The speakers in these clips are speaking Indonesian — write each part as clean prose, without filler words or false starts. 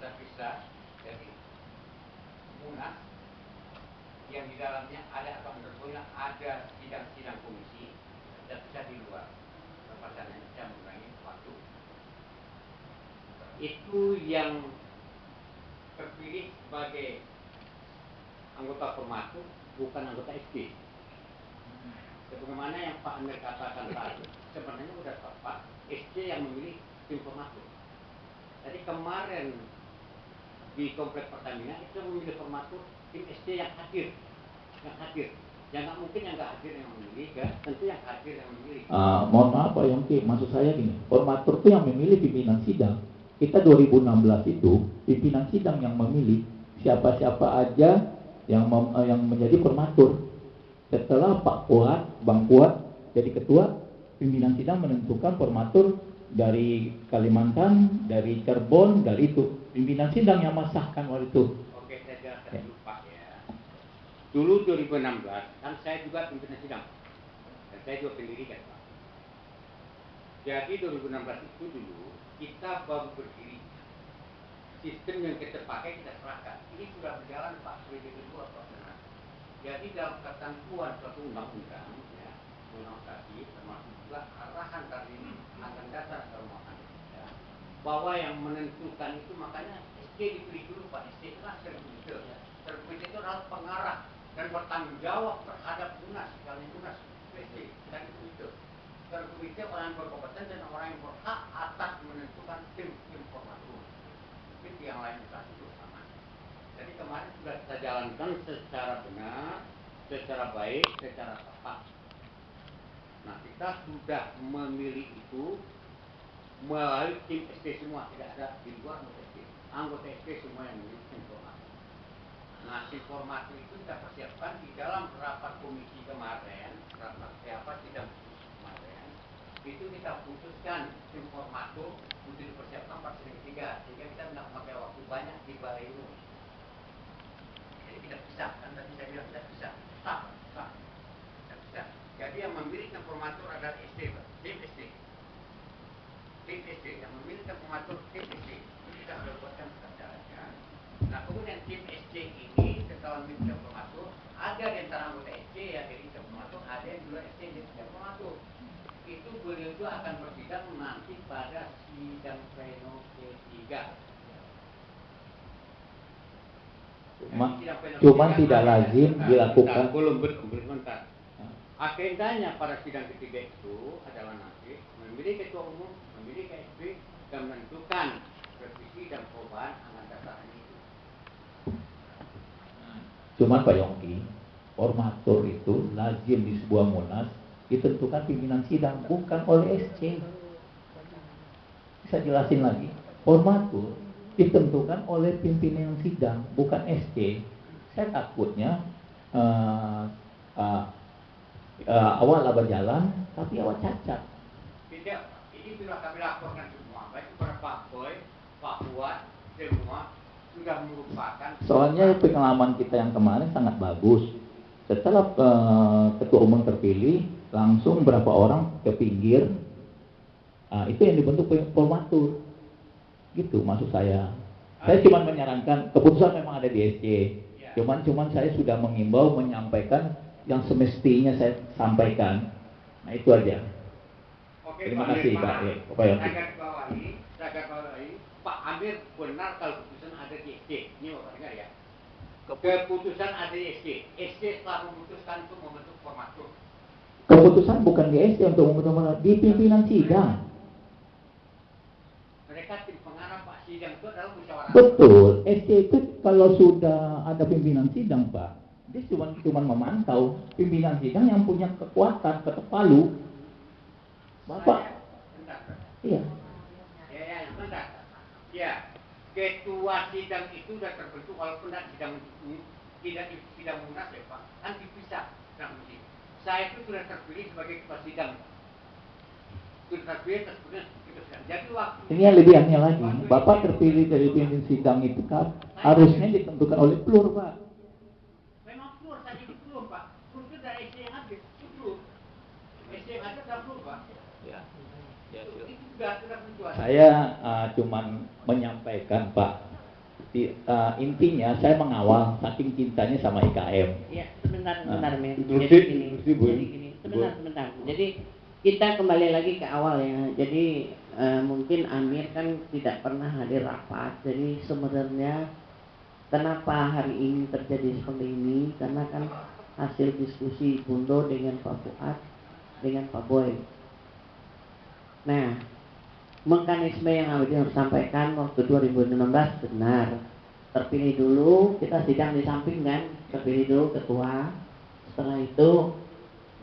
terpisah dari munas yang di dalamnya ada apa menurutnya ada sidang-sidang komisi terpisah di luar pasalnya bisa mengurangi waktu. Itu yang terpilih sebagai anggota Formatur bukan anggota SD. Sebagaimana yang Pak Amir katakan tadi, sebenarnya sudah tepat SD yang memilih tim Formatur. Jadi kemarin di Komplek Pertamina itu memilih Formatur tim SD yang hadir. Yang nggak mungkin yang nggak hadir yang memilih, kan? Tentu yang hadir yang memilih. Mohon maaf Pak Yongki, maksud saya gini, Formatur itu yang memilih pimpinan sidang. Kita 2016 itu pimpinan sidang yang memilih siapa-siapa aja yang menjadi Formatur. Setelah Bang Fuad jadi ketua, pimpinan sidang menentukan Formatur dari Kalimantan, dari Cirebon, dari itu. Pimpinan sidang yang mensahkan waktu itu. Oke, saya jelaskan dulu Pak ya. Dulu 2016 kan saya juga pimpinan sidang. Dan saya juga pendiri kan Pak. Jadi 2016 itu dulu kita baru berdiri. Sistem yang kita pakai kita serahkan. Ini sudah berjalan Pak, periode kedua Pak. Jadi dalam ketentuan suatu undang-undang, ya, undang tadi termasuk juga arahan dari Angkatan Dasar Reformasi, ya, bahwa yang menentukan itu makanya SD dipilih dulu Pak. SD itu kan terkomite, ya. Terkomite itu adalah pengarah dan bertanggung jawab terhadap munas, kalau munas SD dan komite. Terkomite orang yang berkompeten dan orang yang berhak atas menentukan tim Formatur. Itu yang lain itu sama. Jadi kemarin sudah kita jalankan secara benar, secara baik, secara tepat. Nah, kita sudah memilih itu melalui tim SD semua, tidak ada di luar anggota SD. Anggota SD semua yang memilih tim Formatur. Nah, tim Formatur itu kita persiapkan di dalam rapat komisi kemarin, rapat sidang kemarin, itu kita putuskan tim Formatur untuk dipersiapkan pada sidang ketiga, sehingga kita tidak memakai waktu banyak di balai rumus. Tidak bisa, kan tadi saya bilang tidak bisa. Tidak bisa. Jadi yang memilih Formatur adalah SD, Pak. Tim SD. Tim SD yang memilih Formatur tim SD. Itu kita sudah buatkan caranya. Nah, kemudian tim SD ini setelah memilih Formatur, ada di antara anggota SD yang jadi Formatur, ada yang juga SD yang jadi Formatur. Itu beliau itu akan bersidang nanti pada sidang pleno ketiga. Cuman tidak lazim dilakukan. Belum sebentar. Agendanya pada sidang ketiga itu adalah nanti memilih ketua umum, memilih KSP, dan menentukan revisi dan perubahan anggaran dasar itu. Cuman Pak Yongki, Formatur itu lazim di sebuah munas ditentukan pimpinan sidang, bukan oleh SC. Bisa jelasin lagi? Formatur ditentukan oleh pimpinan sidang, bukan SC. Saya takutnya awal berjalan, tapi awal cacat. Tidak, ini sudah kami laporkan semua, baik kepada Pak Boy, Pak Fuad, semua sudah merupakan. Soalnya pengalaman kita yang kemarin sangat bagus. Setelah ketua umum terpilih, langsung berapa orang ke pinggir, itu yang dibentuk Formatur. Gitu maksud saya. Saya cuma menyarankan, keputusan memang ada di SC. Cuman saya sudah mengimbau, menyampaikan yang semestinya saya sampaikan. Nah itu aja. Oke, Terima kasih Pak. Saya bawahi, Pak Amir benar kalau keputusan ada di SC. Ini Bapak dengar ya. Keputusan ada di SC. SC telah memutuskan untuk membentuk Formatur. Keputusan bukan di SC untuk membentuk, di pimpinan sidang. Mereka tim pengarah Pak, sidang itu adalah musyawarah. Betul, SC itu kalau sudah ada pimpinan sidang Pak, dia cuma memantau. Pimpinan sidang yang punya kekuatan, ketok palu. Bapak. Iya. Ya, bentar. Ya, ketua sidang itu sudah terbentuk walaupun tidak di sidang munas ya Pak, kan dipisah. Saya itu sudah terpilih sebagai ketua sidang. Sudah terpilih terpilih. Jadi waktu ini yang lebih aneh lagi, Bapak terpilih dari pimpinan sidang itu kan harusnya ditentukan oleh plur Pak. Memang plur, saya jadi plur Pak. Plur itu dari SD yang ada, itu plur. SD yang ada adalah plur Pak. Ya. Itu sudah tentuan. Saya cuman menyampaikan Pak, Intinya saya mengawal saking cintanya sama IKM. Ya, sebentar, Mir. Terus Sebentar. Jadi kita kembali lagi ke awal ya. Jadi mungkin Amir kan tidak pernah hadir rapat. Jadi sebenarnya kenapa hari ini terjadi seperti ini? Karena kan hasil diskusi Bundo dengan Pak Fuad, dengan Pak Boy. Nah, mekanisme yang harus disampaikan waktu 2016 benar. Terpilih dulu, kita sidang di samping kan, terpilih dulu ketua. Setelah itu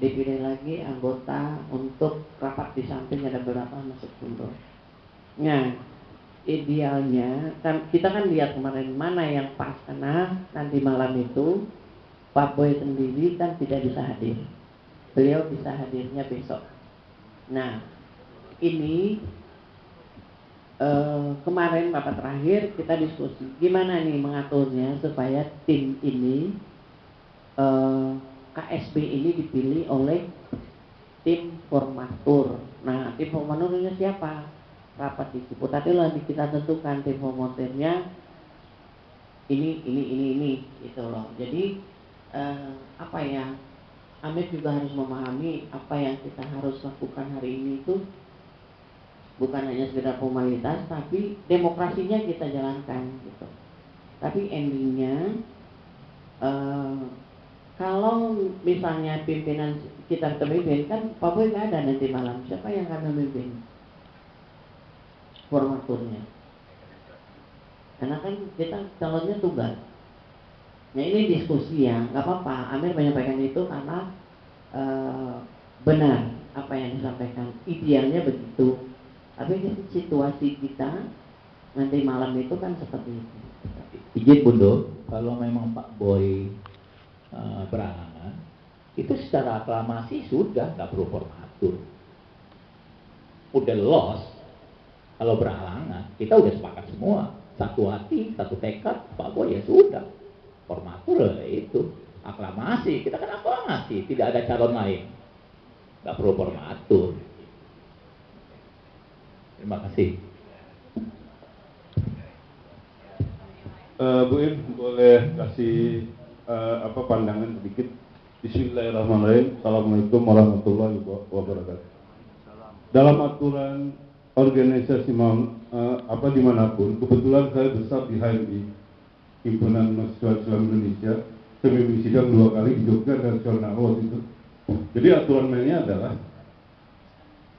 dipilih lagi anggota untuk rapat di samping, ada beberapa masuk Bundo. Nah, idealnya kan kita kan lihat kemarin mana yang pas, karena nanti malam itu Pak Boy sendiri kan tidak bisa hadir. Beliau bisa hadirnya besok. Nah, ini kemarin rapat terakhir kita diskusi gimana nih mengaturnya supaya tim ini KSB ini dipilih oleh tim formatur. Nah, tim formaturnya siapa? Rapat di Ciputati lah kita tentukan tim formaturnya ini gitu loh. Jadi apa ya? Amir juga harus memahami apa yang kita harus lakukan hari ini itu bukan hanya sekedar formalitas, tapi demokrasinya kita jalankan gitu. Tapi endingnya kalau misalnya pimpinan kita memimpin kan Pak Boy nggak ada nanti malam, siapa yang akan memimpin formaturnya? Karena kan kita calonnya tunggal. Nah ini diskusi ya, nggak apa-apa. Amir menyampaikan itu karena benar apa yang disampaikan, idealnya begitu. Tapi situasi kita nanti malam itu kan seperti itu. Izin Bundo, kalau memang Pak Boy berhalangan, itu secara aklamasi sudah nggak perlu formatur. Udah loss. Kalau berhalangan, kita udah sepakat semua, satu hati, satu tekad, Pak Boy ya sudah. Formatur itu aklamasi, kita kan aklamasi, tidak ada calon lain, nggak perlu formatur. Terima kasih. Bu Im, boleh kasih pandangan sedikit? Bismillahirrahmanirrahim. Assalamualaikum warahmatullahi wabarakatuh. Dalam aturan organisasi dimanapun, kebetulan saya besar di HMI, Himpunan Mahasiswa Islam Indonesia. Saya memimpin sidang 2 kali di Jogja dan Nasional waktu itu. Jadi aturan mainnya adalah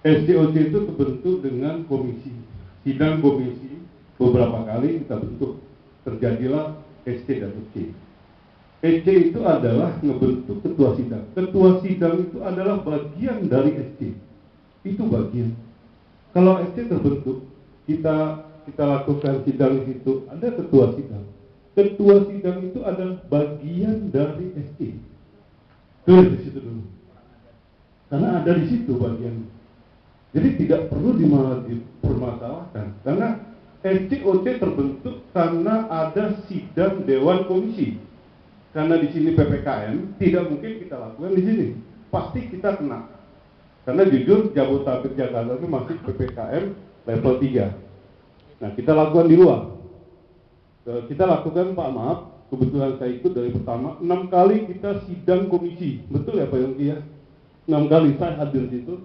SCOC itu terbentuk dengan komisi, sidang komisi beberapa kali kita bentuk, terjadilah SC dan OC. SC itu adalah ngebentuk ketua sidang. Ketua sidang itu adalah bagian dari SC. Itu bagian. Kalau SC terbentuk, kita lakukan sidang di situ, ada ketua sidang. Ketua sidang itu adalah bagian dari SC. Tulis di situ dulu. Karena ada di situ bagian. Jadi tidak perlu dipermasalahkan, karena SCOC terbentuk karena ada sidang Dewan Komisi. Karena di sini PPKM tidak mungkin kita lakukan di sini, pasti kita kena. Karena jujur Jabodetabek Jakarta itu masih PPKM level 3. Nah kita lakukan di luar. Kita lakukan, Pak maaf, kebetulan saya ikut dari pertama 6 kali kita sidang komisi, betul ya Pak Yongki ya? 6 kali saya hadir di situ.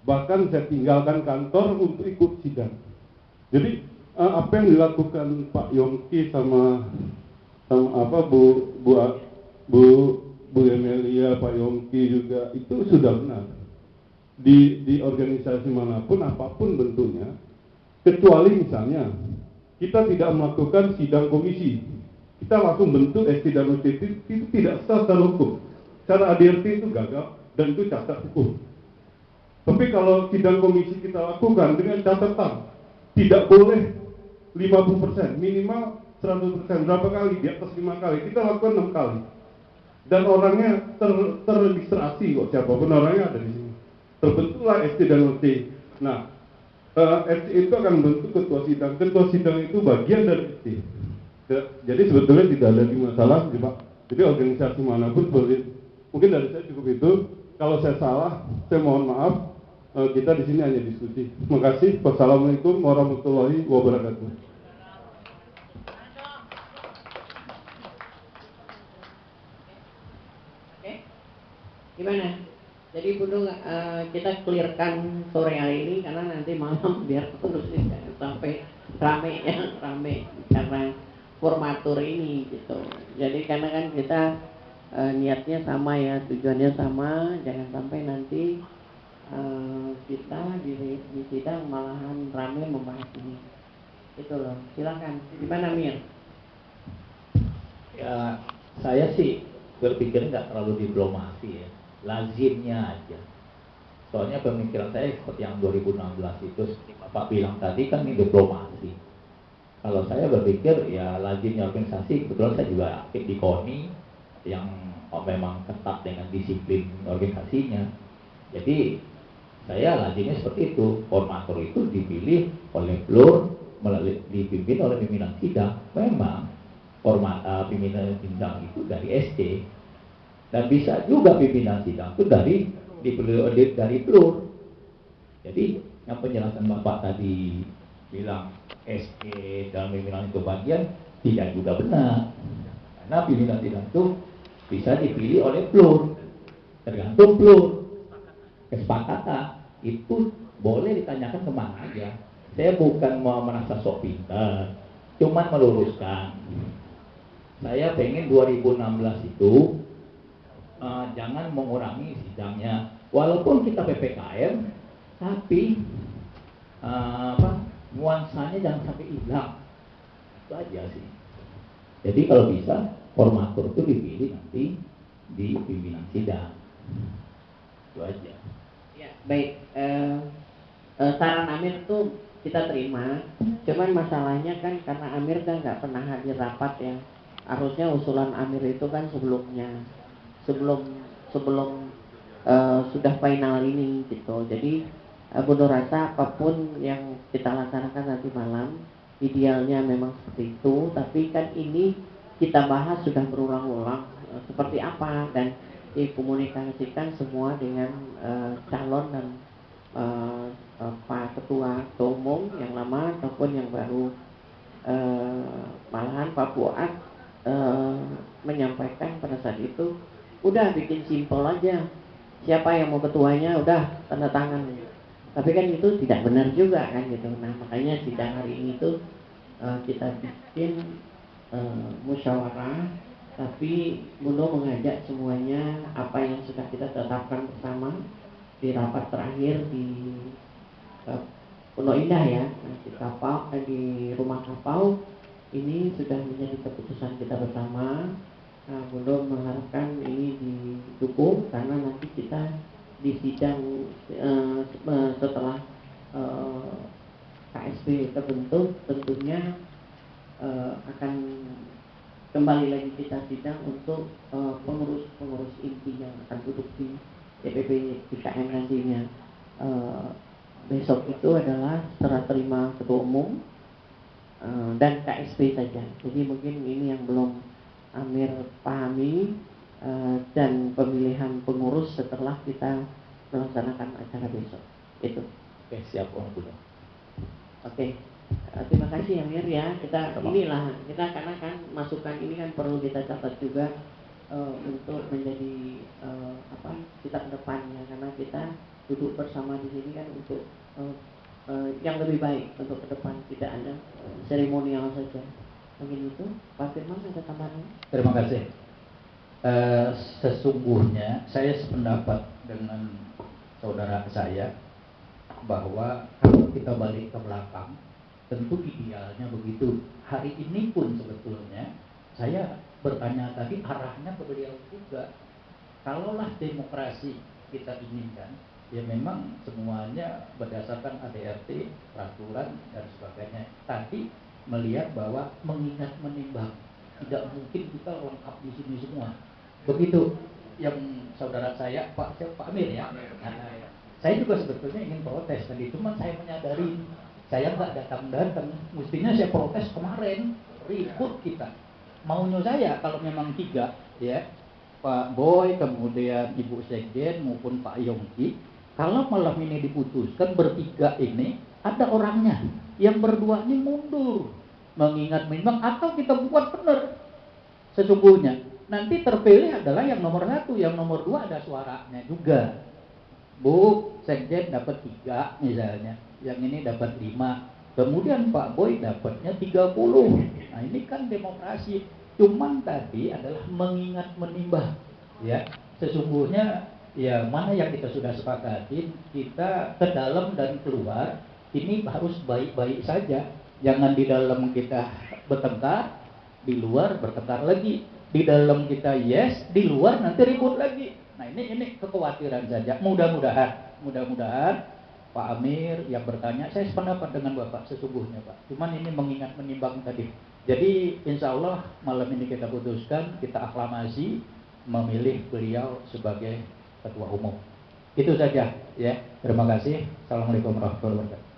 Bahkan saya tinggalkan kantor untuk ikut sidang. Jadi apa yang dilakukan Pak Yongki sama Bu Emelia, Pak Yongki juga itu sudah benar. Di organisasi manapun, apapun bentuknya, kecuali misalnya kita tidak melakukan sidang komisi, kita langsung bentuk SC dan OC itu tidak sah secara hukum. Secara ADRT itu gagal dan itu cacat hukum. Tapi kalau sidang komisi kita lakukan dengan catatan tidak boleh 50%, minimal 100%. Berapa kali? Di atas 5 kali. Kita lakukan 6 kali. Dan orangnya terregistrasi kok, siapapun orangnya ada di sini. Terbentuklah SC dan OC. Nah, SC itu akan membentuk ketua sidang. Ketua sidang itu bagian dari SC. Jadi sebetulnya tidak ada masalah, Pak. Jadi organisasi manapun boleh. Mungkin dari saya cukup itu. Kalau saya salah, saya mohon maaf. Kita di sini hanya diskusi. Terima kasih. Wassalamualaikum warahmatullahi wabarakatuh. Gimana? Jadi Bunda kita clearkan sore hari ini karena nanti malam biar terusnya jangan sampai rame karena formatur ini gitu. Jadi karena kan kita niatnya sama ya, tujuannya sama, jangan sampai nanti kita di sidang malahan rame membahas ini. Itu loh. Silakan. Gimana Mir? Ya, saya sih berpikir nggak terlalu diplomasi ya, lazimnya aja. Soalnya pemikiran saya seperti yang 2016 itu, seperti Bapak bilang tadi kan ini diplomasi. Kalau saya berpikir ya lazimnya organisasi, kebetulan saya juga aktif di KONI yang memang ketat dengan disiplin organisasinya. Jadi saya lazimnya seperti itu, formatur itu dipilih oleh PLUR, dipimpin oleh pimpinan sidang. Memang pimpinan sidang itu dari SD, dan bisa juga pimpinan sidang itu dari PLUR. Jadi yang penjelasan Bapak tadi bilang SD dan pimpinan itu bagian, tidak juga benar, karena pimpinan sidang itu bisa dipilih oleh PLUR, tergantung PLUR. Kesepakatan itu boleh ditanyakan kemana aja. Saya bukan mau merasa sok pintar, cuman meluruskan. Saya pengen 2016 itu jangan mengurangi sidangnya. Walaupun kita PPKM, tapi nuansanya jangan sampai hilang. Itu aja sih. Jadi kalau bisa formatur itu dipilih nanti di pimpinan sidang. Itu aja. Ya, baik. Saran Amir tuh kita terima. Cuman masalahnya kan karena Amir kan nggak pernah hadir rapat ya. Harusnya usulan Amir itu kan sebelum sudah final ini gitu. Jadi Bunda rasa apapun yang kita laksanakan nanti malam, idealnya memang seperti itu. Tapi kan ini kita bahas sudah berulang-ulang seperti apa dan dikomunikasikan semua dengan calon dan Pak Ketua Umum yang lama ataupun yang baru. Malahan Pak Fuad menyampaikan pada saat itu, udah bikin simpel aja, siapa yang mau ketuanya udah tanda tangan. Tapi kan itu tidak benar juga kan gitu. Nah makanya sidang hari ini tuh kita bikin musyawarah, tapi Bunda mengajak semuanya apa yang sudah kita tetapkan bersama di rapat terakhir di Pondok Indah ya, di Rumah Kapau. Ini sudah menjadi keputusan kita bersama. Nah, Bunda mengharapkan ini didukung karena nanti kita di sidang setelah KSB terbentuk tentunya akan kembali lagi kita sidang untuk pengurus inti yang akan duduk di DPP IKM nantinya. Besok itu adalah serah terima ketua umum dan KSB saja. Jadi mungkin ini yang belum Amir pahami, dan pemilihan pengurus setelah kita melaksanakan acara besok. Itu. Oke, siap Om Bunda. Oke. Terima kasih Amir ya. Kita karena kan masukan ini kan perlu kita catat juga untuk menjadi kita ke depannya, karena kita duduk bersama di sini kan untuk yang lebih baik untuk ke depan, tidak hanya seremonial saja. Mungkin itu, Pak Firman ada tambahan? Terima kasih. Sesungguhnya saya sependapat dengan saudara saya bahwa kalau kita balik ke belakang, tentu idealnya begitu. Hari ini pun sebetulnya saya bertanya tadi arahnya ke beliau juga. Kalaulah demokrasi kita inginkan, ya memang semuanya berdasarkan ADRT, peraturan dan sebagainya. Tadi melihat bahwa mengingat menimbang, tidak mungkin kita lengkap di sini semua. Begitu yang saudara saya Pak Amir ya. Saya juga sebetulnya ingin protes tadi, cuma saya menyadari saya nggak datang. Mestinya saya protes kemarin, ribut kita. Maunya saya kalau memang 3 ya, Pak Boy, kemudian Ibu Sekjen maupun Pak Yongki, kalau malam ini diputuskan bertiga ini ada orangnya, yang berdua ini mundur, mengingat memang atau kita buat benar. Sesungguhnya nanti terpilih adalah yang nomor 1, yang nomor 2 ada suaranya juga. Bu, Sekjen dapat 3 misalnya, yang ini dapat 5, kemudian Pak Boy dapatnya 30. Nah ini kan demokrasi. Cuman tadi adalah mengingat menimbang, ya. Sesungguhnya ya mana yang kita sudah sepakati, kita ke dalam dan keluar ini harus baik-baik saja. Jangan di dalam kita bertengkar, di luar bertengkar lagi. Di dalam kita yes, di luar nanti ribut lagi. Nah ini kekhawatiran saja. Mudah-mudahan Pak Amir yang bertanya, saya sependapat dengan Bapak sesungguhnya Pak. Cuman ini mengingat menimbang tadi. Jadi insya Allah malam ini kita putuskan, kita aklamasi memilih beliau sebagai Ketua Umum. Itu saja ya. Terima kasih. Assalamualaikum warahmatullahi wabarakatuh.